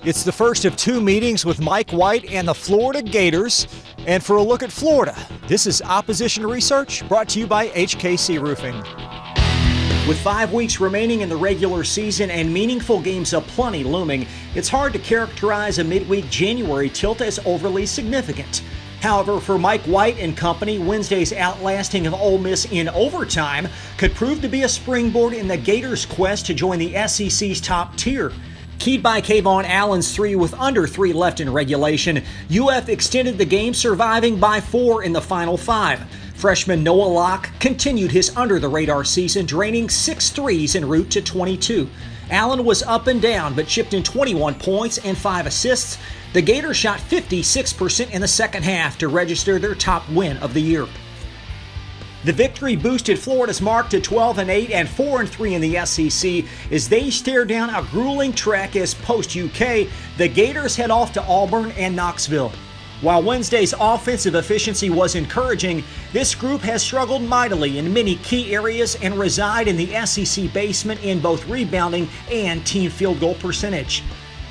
It's the first of two meetings with Mike White and the Florida Gators. And for a look at Florida, this is Opposition Research, brought to you by HKC Roofing. With 5 weeks remaining in the regular season and meaningful games aplenty looming, it's hard to characterize a midweek January tilt as overly significant. However, for Mike White and company, Wednesday's outlasting of Ole Miss in overtime could prove to be a springboard in the Gators' quest to join the SEC's top tier. Keyed by Kayvon Allen's three with under 3 left in regulation, UF extended the game, surviving by 4 in the final 5. Freshman Noah Locke continued his under-the-radar season, draining 6 threes en route to 22. Allen was up and down, but chipped in 21 points and 5 assists. The Gators shot 56% in the second half to register their top win of the year. The victory boosted Florida's mark to 12-8 and 4-3 in the SEC as they stare down a grueling trek as post-UK, the Gators head off to Auburn and Knoxville. While Wednesday's offensive efficiency was encouraging, this group has struggled mightily in many key areas and reside in the SEC basement in both rebounding and team field goal percentage.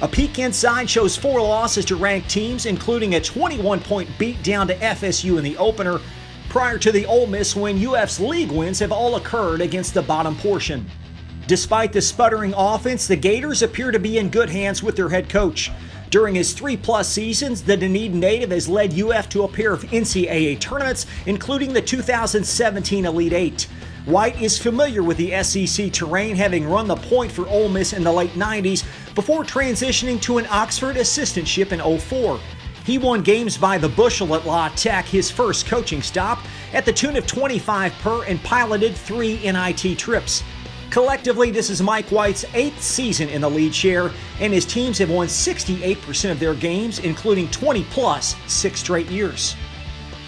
A peek inside shows 4 losses to ranked teams, including a 21-point beat down to FSU in the opener. Prior to the Ole Miss win, UF's league wins have all occurred against the bottom portion. Despite the sputtering offense, the Gators appear to be in good hands with their head coach. During his 3+ seasons, the Dunedin native has led UF to a pair of NCAA tournaments, including the 2017 Elite Eight. White is familiar with the SEC terrain, having run the point for Ole Miss in the late 90s before transitioning to an Oxford assistantship in 2004. He won games by the bushel at La Tech, his first coaching stop, at the tune of 25 per, and piloted 3 NIT trips. Collectively, this is Mike White's 8th season in the lead share, and his teams have won 68% of their games, including 20+ 6 straight years.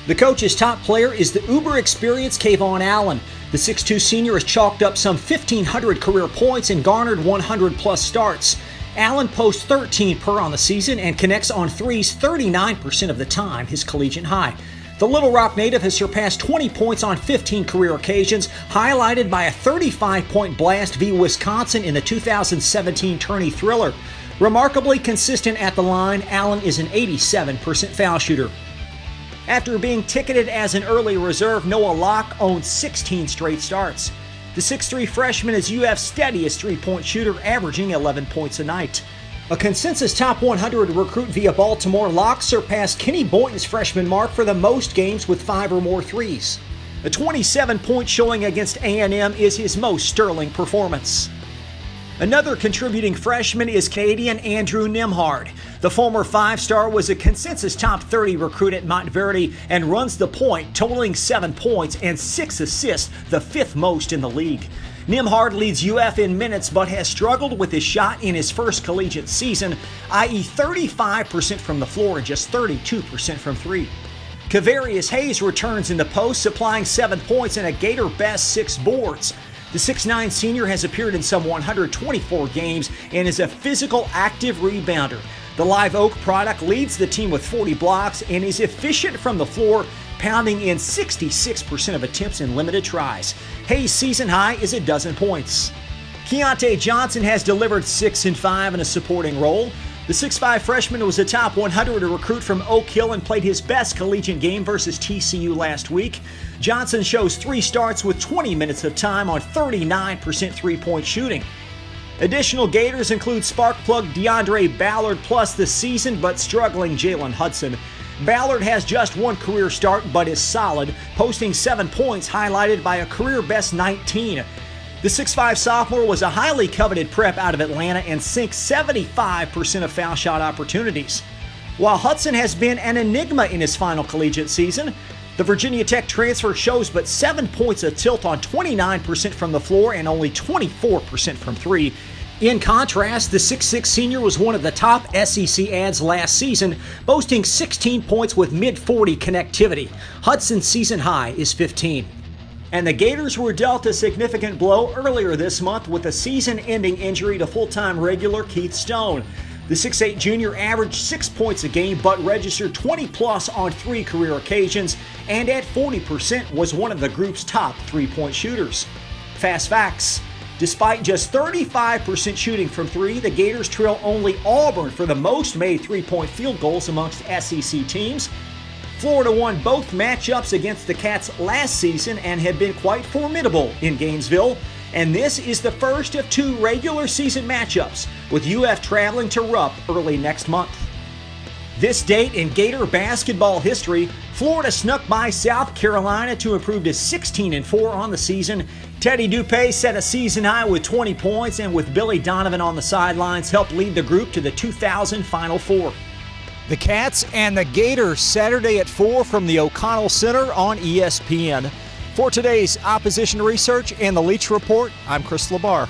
The coach's top player is the uber-experienced Kayvon Allen. The 6'2 senior has chalked up some 1,500 career points and garnered 100+ starts. Allen posts 13 per on the season and connects on threes 39% of the time, his collegiate high. The Little Rock native has surpassed 20 points on 15 career occasions, highlighted by a 35-point blast via Wisconsin in the 2017 tourney thriller. Remarkably consistent at the line, Allen is an 87% foul shooter. After being ticketed as an early reserve, Noah Locke owns 16 straight starts. The 6'3 freshman is UF's steadiest three-point shooter, averaging 11 points a night. A consensus top 100 recruit via Baltimore, Locke surpassed Kenny Boynton's freshman mark for the most games with 5 or more threes. A 27-point showing against A&M is his most sterling performance. Another contributing freshman is Canadian Andrew Nembhard. The former 5-star was a consensus top 30 recruit at Monteverdi and runs the point, totaling 7 points and 6 assists, the 5th most in the league. Nembhard leads UF in minutes but has struggled with his shot in his first collegiate season, i.e. 35% from the floor and just 32% from 3. Kavarius Hayes returns in the post, supplying 7 points and a Gator best 6 boards. The 6'9 senior has appeared in some 124 games and is a physical, active rebounder. The Live Oak product leads the team with 40 blocks and is efficient from the floor, pounding in 66% of attempts in limited tries. Hayes' season high is 12 points. Keontae Johnson has delivered 6 and 5 in a supporting role. The 6'5 freshman was a top 100 recruit from Oak Hill and played his best collegiate game versus TCU last week. Johnson shows 3 starts with 20 minutes of time on 39% three-point shooting. Additional Gators include spark plug DeAndre Ballard plus the seasoned but struggling Jalen Hudson. Ballard has just 1 career start but is solid, posting 7 points highlighted by a career-best 19. The 6'5 sophomore was a highly coveted prep out of Atlanta and sinks 75% of foul shot opportunities. While Hudson has been an enigma in his final collegiate season, the Virginia Tech transfer shows but 7 points of tilt on 29% from the floor and only 24% from 3. In contrast, the 6'6 senior was one of the top SEC ads last season, boasting 16 points with mid-40 connectivity. Hudson's season high is 15. And the Gators were dealt a significant blow earlier this month with a season-ending injury to full-time regular Keith Stone. The 6'8 junior averaged 6 points a game but registered 20+ on 3 career occasions, and at 40% was one of the group's top three-point shooters. Fast facts. Despite just 35% shooting from three, the Gators trail only Auburn for the most made three-point field goals amongst SEC teams. Florida won both matchups against the Cats last season and have been quite formidable in Gainesville. And this is the first of two regular season matchups, with UF traveling to Rupp early next month. This date in Gator basketball history, Florida snuck by South Carolina to improve to 16-4 on the season. Teddy Dupay set a season high with 20 points, and with Billy Donovan on the sidelines, helped lead the group to the 2000 Final Four. The Cats and the Gators Saturday at 4 from the O'Connell Center on ESPN. For today's opposition research and the Leach Report, I'm Chris LaBar.